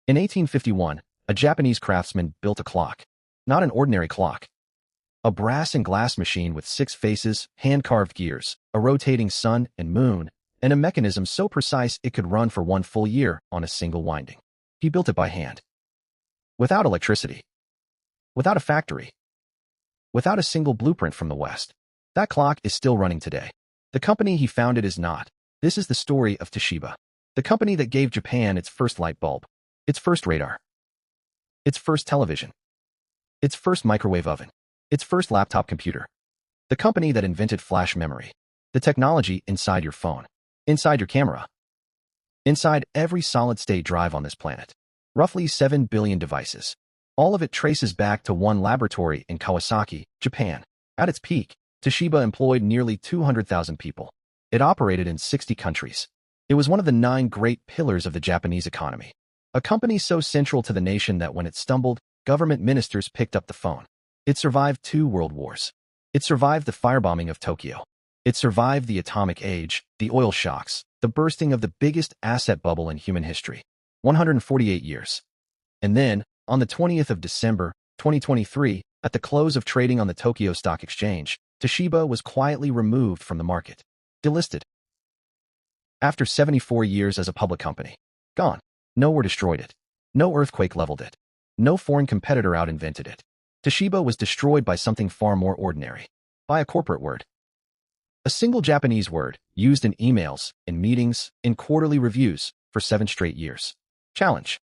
In 1851, a Japanese craftsman built a clock. Not an ordinary clock. A brass and glass machine with 6 faces, hand-carved gears, a rotating sun and moon, and a mechanism so precise it could run for 1 full year on a single winding. He built it by hand. Without electricity. Without a factory. Without a single blueprint from the West. That clock is still running today. The company he founded is not. This is the story of Toshiba. The company that gave Japan its first light bulb. Its first radar. Its first television. Its first microwave oven. Its first laptop computer. The company that invented flash memory. The technology inside your phone. Inside your camera. Inside every solid-state drive on this planet. Roughly 7 billion devices. All of it traces back to one laboratory in Kawasaki, Japan. At its peak, Toshiba employed nearly 200,000 people. It operated in 60 countries. It was one of the 9 great pillars of the Japanese economy. A company so central to the nation that when it stumbled, government ministers picked up the phone. It survived 2 world wars. It survived the firebombing of Tokyo. It survived the atomic age, the oil shocks, the bursting of the biggest asset bubble in human history. 148 years. And then, on the 20th of December, 2023, at the close of trading on the Tokyo Stock Exchange, Toshiba was quietly removed from the market. Delisted. After 74 years as a public company. Gone. No war destroyed it. No earthquake leveled it. No foreign competitor out-invented it. Toshiba was destroyed by something far more ordinary. By a corporate word. A single Japanese word, used in emails, in meetings, in quarterly reviews, for 7 straight years. Challenge.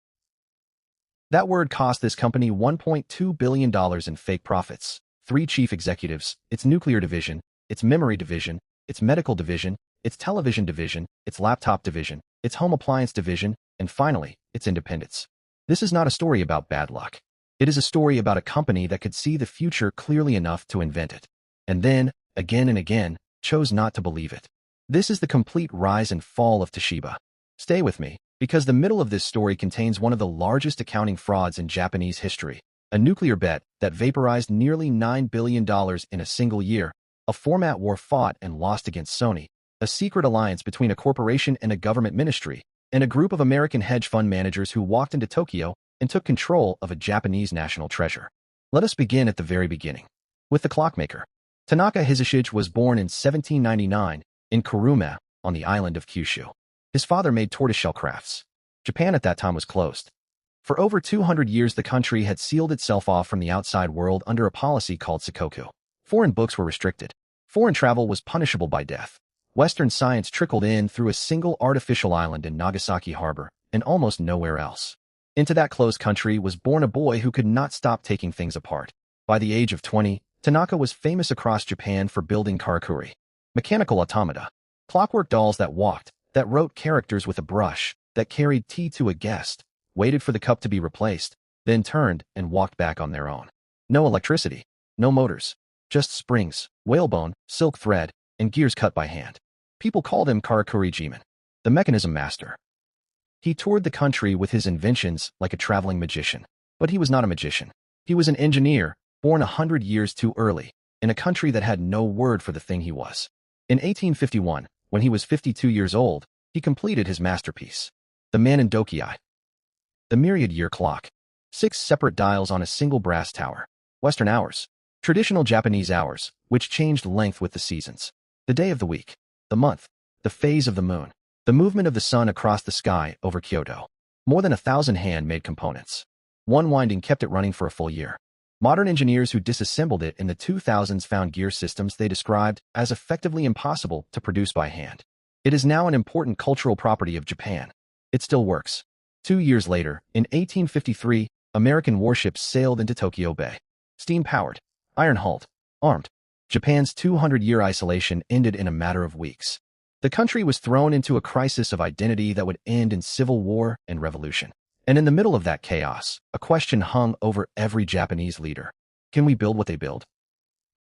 That word cost this company $1.2 billion in fake profits, 3 chief executives, its nuclear division, its memory division, its medical division, its television division, its laptop division, its home appliance division, and finally, its independence. This is not a story about bad luck. It is a story about a company that could see the future clearly enough to invent it. And then, again and again, chose not to believe it. This is the complete rise and fall of Toshiba. Stay with me, because the middle of this story contains one of the largest accounting frauds in Japanese history. A nuclear bet that vaporized nearly $9 billion in a single year, a format war fought and lost against Sony, a secret alliance between a corporation and a government ministry, and a group of American hedge fund managers who walked into Tokyo and took control of a Japanese national treasure. Let us begin at the very beginning. With the clockmaker. Tanaka Hisashige was born in 1799 in Kuruma, on the island of Kyushu. His father made tortoiseshell crafts. Japan at that time was closed. For over 200 years the country had sealed itself off from the outside world under a policy called Sakoku. Foreign books were restricted. Foreign travel was punishable by death. Western science trickled in through a single artificial island in Nagasaki Harbor, and almost nowhere else. Into that closed country was born a boy who could not stop taking things apart. By the age of 20, Tanaka was famous across Japan for building karakuri, mechanical automata, clockwork dolls that walked, that wrote characters with a brush, that carried tea to a guest, waited for the cup to be replaced, then turned and walked back on their own. No electricity, no motors, just springs, whalebone, silk thread, and gears cut by hand. People called him Karakuri Jiman, the mechanism master. He toured the country with his inventions like a traveling magician. But he was not a magician. He was an engineer, born 100 years too early, in a country that had no word for the thing he was. In 1851, when he was 52 years old, he completed his masterpiece, the Manin Dokiai. The myriad-year clock. 6 separate dials on a single brass tower. Western hours. Traditional Japanese hours, which changed length with the seasons. The day of the week. The month. The phase of the moon. The movement of the sun across the sky over Kyoto. More than 1,000 hand-made components. One winding kept it running for a full year. Modern engineers who disassembled it in the 2000s found gear systems they described as effectively impossible to produce by hand. It is now an important cultural property of Japan. It still works. 2 years later, in 1853, American warships sailed into Tokyo Bay. Steam-powered, iron-hulled, armed. Japan's 200-year isolation ended in a matter of weeks. The country was thrown into a crisis of identity that would end in civil war and revolution. And in the middle of that chaos, a question hung over every Japanese leader. Can we build what they build?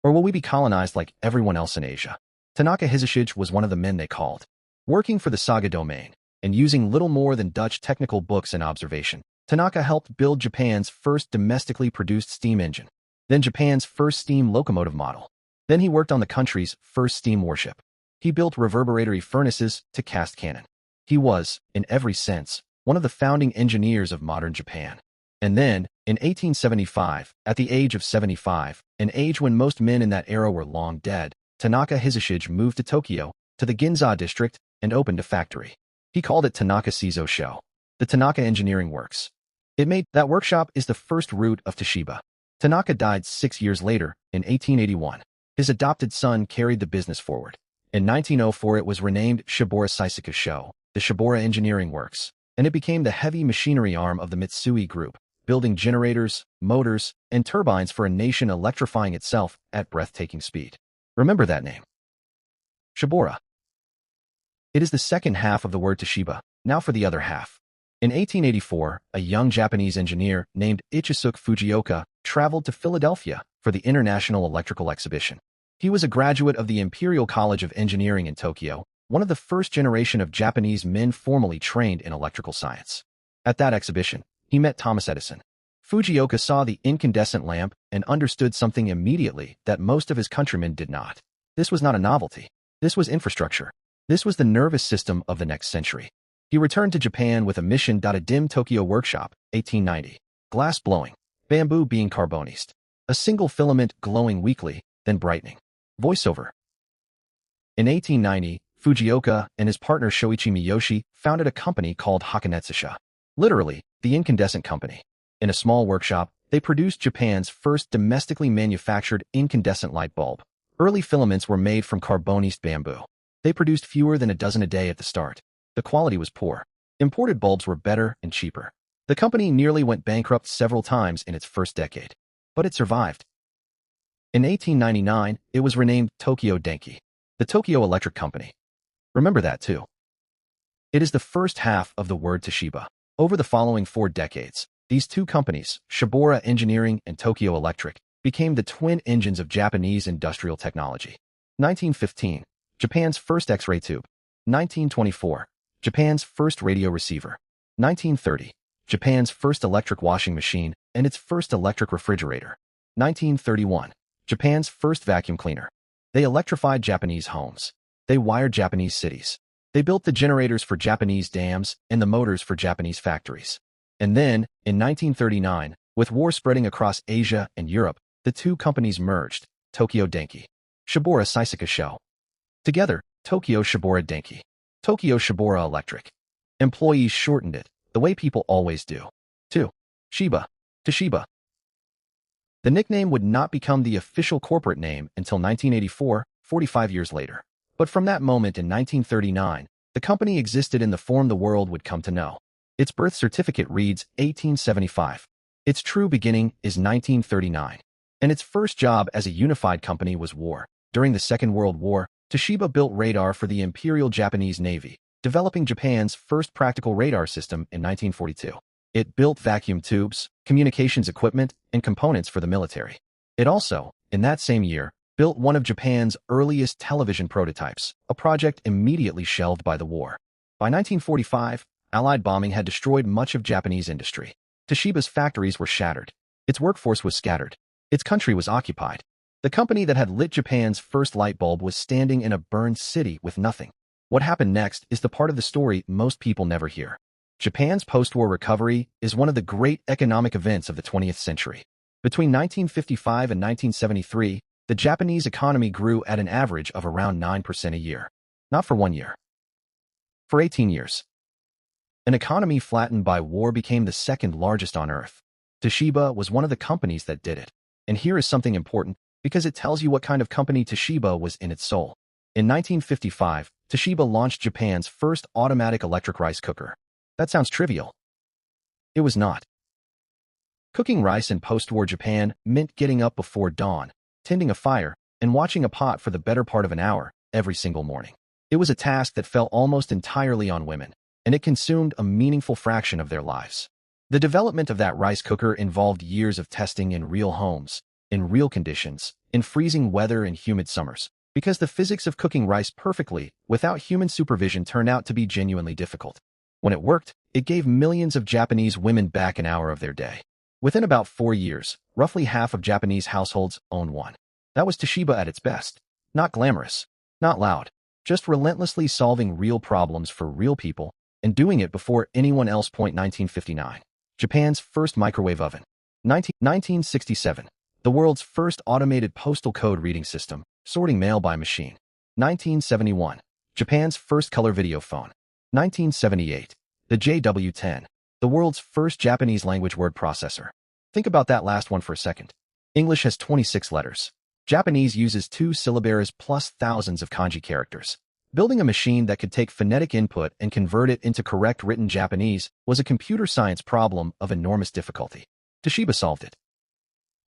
Or will we be colonized like everyone else in Asia? Tanaka Hisashige was one of the men they called. Working for the Saga domain, and using little more than Dutch technical books and observation, Tanaka helped build Japan's first domestically produced steam engine, then Japan's first steam locomotive model. Then he worked on the country's first steam warship. He built reverberatory furnaces to cast cannon. He was, in every sense, one of the founding engineers of modern Japan. And then, in 1875, at the age of 75, an age when most men in that era were long dead, Tanaka Hisashige moved to Tokyo, to the Ginza district, and opened a factory. He called it Tanaka Seizo Sho, the Tanaka Engineering Works. That workshop is the first root of Toshiba. Tanaka died 6 years later, in 1881. His adopted son carried the business forward. In 1904 it was renamed Shibora Saisuke Sho, the Shibora Engineering Works, and it became the heavy machinery arm of the Mitsui Group, building generators, motors, and turbines for a nation electrifying itself at breathtaking speed. Remember that name. Shibora. It is the second half of the word Toshiba. Now for the other half. In 1884, a young Japanese engineer named Ichisuke Fujioka traveled to Philadelphia for the International Electrical Exhibition. He was a graduate of the Imperial College of Engineering in Tokyo, one of the first generation of Japanese men formally trained in electrical science. At that exhibition, he met Thomas Edison. Fujioka saw the incandescent lamp and understood something immediately that most of his countrymen did not. This was not a novelty. This was infrastructure. This was the nervous system of the next century. He returned to Japan with a mission. A dim Tokyo workshop, 1890. Glass blowing. Bamboo being carbonized. A single filament glowing weakly, then brightening. Voiceover. In 1890, Fujioka and his partner Shoichi Miyoshi founded a company called Hakanetsusha. Literally, the incandescent company. In a small workshop, they produced Japan's first domestically manufactured incandescent light bulb. Early filaments were made from carbonized bamboo. They produced fewer than a dozen a day at the start. The quality was poor. Imported bulbs were better and cheaper. The company nearly went bankrupt several times in its first decade. But it survived. In 1899, it was renamed Tokyo Denki, the Tokyo Electric Company. Remember that too. It is the first half of the word Toshiba. Over the following 4 decades, these two companies, Shibora Engineering and Tokyo Electric, became the twin engines of Japanese industrial technology. 1915, Japan's first X-ray tube. 1924, Japan's first radio receiver. 1930, Japan's first electric washing machine and its first electric refrigerator. 1931, Japan's first vacuum cleaner. They electrified Japanese homes. They wired Japanese cities. They built the generators for Japanese dams and the motors for Japanese factories. And then, in 1939, with war spreading across Asia and Europe, the two companies merged, Tokyo Denki, Shibora Saisuke Sho. Together, Tokyo Shibora Denki, Tokyo Shibora Electric. Employees shortened it, the way people always do, to Shiba, Toshiba. The nickname would not become the official corporate name until 1984, 45 years later. But from that moment in 1939, the company existed in the form the world would come to know. Its birth certificate reads 1875. Its true beginning is 1939. And its first job as a unified company was war. During the Second World War, Toshiba built radar for the Imperial Japanese Navy, developing Japan's first practical radar system in 1942. It built vacuum tubes, communications equipment, and components for the military. It also, in that same year, built one of Japan's earliest television prototypes, a project immediately shelved by the war. By 1945, Allied bombing had destroyed much of Japanese industry. Toshiba's factories were shattered. Its workforce was scattered. Its country was occupied. The company that had lit Japan's first light bulb was standing in a burned city with nothing. What happened next is the part of the story most people never hear. Japan's post-war recovery is one of the great economic events of the 20th century. Between 1955 and 1973, the Japanese economy grew at an average of around 9% a year. Not for 1 year. For 18 years. An economy flattened by war became the second largest on Earth. Toshiba was one of the companies that did it. And here is something important, because it tells you what kind of company Toshiba was in its soul. In 1955, Toshiba launched Japan's first automatic electric rice cooker. That sounds trivial. It was not. Cooking rice in post-war Japan meant getting up before dawn, tending a fire, and watching a pot for the better part of an hour every single morning. It was a task that fell almost entirely on women, and it consumed a meaningful fraction of their lives. The development of that rice cooker involved years of testing in real homes, in real conditions, in freezing weather and humid summers, because the physics of cooking rice perfectly without human supervision turned out to be genuinely difficult. When it worked, it gave millions of Japanese women back an hour of their day. Within about 4 years, roughly half of Japanese households owned one. That was Toshiba at its best. Not glamorous, not loud, just relentlessly solving real problems for real people and doing it before anyone else. 1959. Japan's first microwave oven. 1967. The world's first automated postal code reading system, sorting mail by machine. 1971. Japan's first color video phone. 1978. The JW-10. The world's first Japanese language word processor. Think about that last one for a second. English has 26 letters. Japanese uses 2 syllabaries plus thousands of kanji characters. Building a machine that could take phonetic input and convert it into correct written Japanese was a computer science problem of enormous difficulty. Toshiba solved it.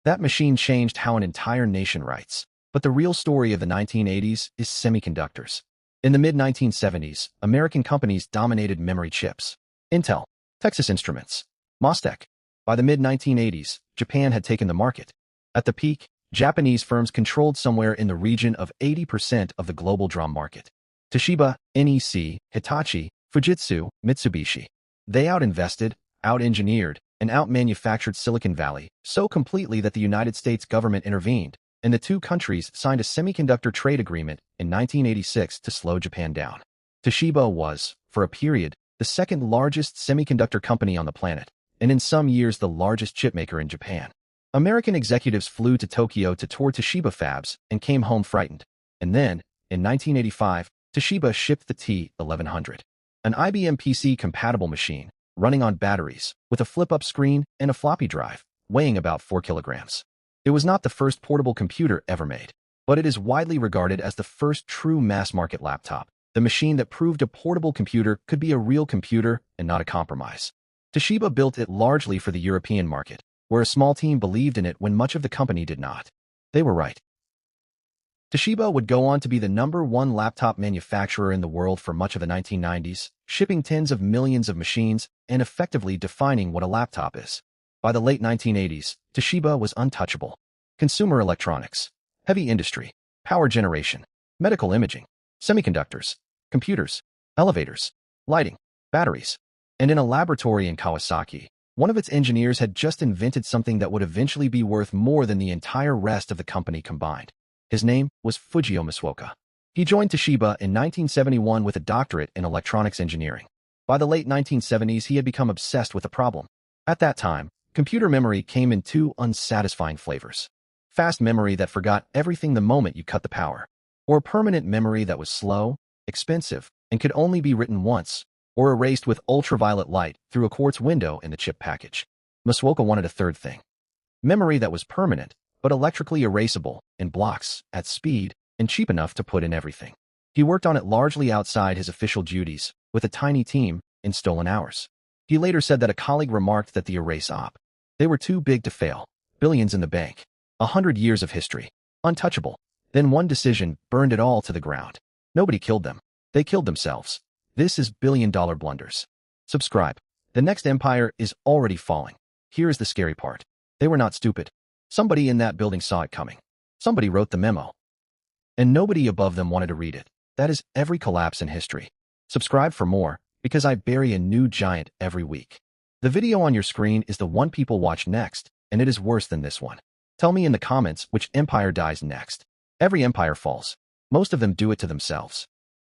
That machine changed how an entire nation writes. But the real story of the 1980s is semiconductors. In the mid-1970s, American companies dominated memory chips. Intel, Texas Instruments, Mostek. By the mid-1980s, Japan had taken the market. At the peak, Japanese firms controlled somewhere in the region of 80% of the global drum market. Toshiba, NEC, Hitachi, Fujitsu, Mitsubishi. They out-invested, out-engineered, and out-manufactured Silicon Valley so completely that the United States government intervened, and the two countries signed a semiconductor trade agreement in 1986 to slow Japan down. Toshiba was, for a period, the second largest semiconductor company on the planet, and in some years the largest chipmaker in Japan. American executives flew to Tokyo to tour Toshiba fabs and came home frightened. And then, in 1985, Toshiba shipped the T1100, an IBM PC-compatible machine, running on batteries, with a flip-up screen and a floppy drive, weighing about 4 kilograms. It was not the first portable computer ever made, but it is widely regarded as the first true mass-market laptop, the machine that proved a portable computer could be a real computer and not a compromise. Toshiba built it largely for the European market, where a small team believed in it when much of the company did not. They were right. Toshiba would go on to be the #1 laptop manufacturer in the world for much of the 1990s, shipping tens of millions of machines and effectively defining what a laptop is. By the late 1980s, Toshiba was untouchable. Consumer electronics, heavy industry, power generation, medical imaging, semiconductors, computers, elevators, lighting, batteries. And in a laboratory in Kawasaki, one of its engineers had just invented something that would eventually be worth more than the entire rest of the company combined. His name was Fujio Masuoka. He joined Toshiba in 1971 with a doctorate in electronics engineering. By the late 1970s, he had become obsessed with a problem. At that time, computer memory came in 2 unsatisfying flavors. Fast memory that forgot everything the moment you cut the power, or permanent memory that was slow, expensive, and could only be written once, or erased with ultraviolet light through a quartz window in the chip package. Masuoka wanted a third thing. Memory that was permanent, but electrically erasable, in blocks, at speed, and cheap enough to put in everything. He worked on it largely outside his official duties, with a tiny team, in stolen hours. He later said that a colleague remarked that the erase op. They were too big to fail. Billions in the bank. 100 years of history. Untouchable. Then one decision burned it all to the ground. Nobody killed them. They killed themselves. This is billion-dollar blunders. Subscribe. The next empire is already falling. Here is the scary part. They were not stupid. Somebody in that building saw it coming. Somebody wrote the memo. And nobody above them wanted to read it. That is every collapse in history. Subscribe for more, because I bury a new giant every week. The video on your screen is the one people watch next, and it is worse than this one. Tell me in the comments which empire dies next. Every empire falls. Most of them do it to themselves.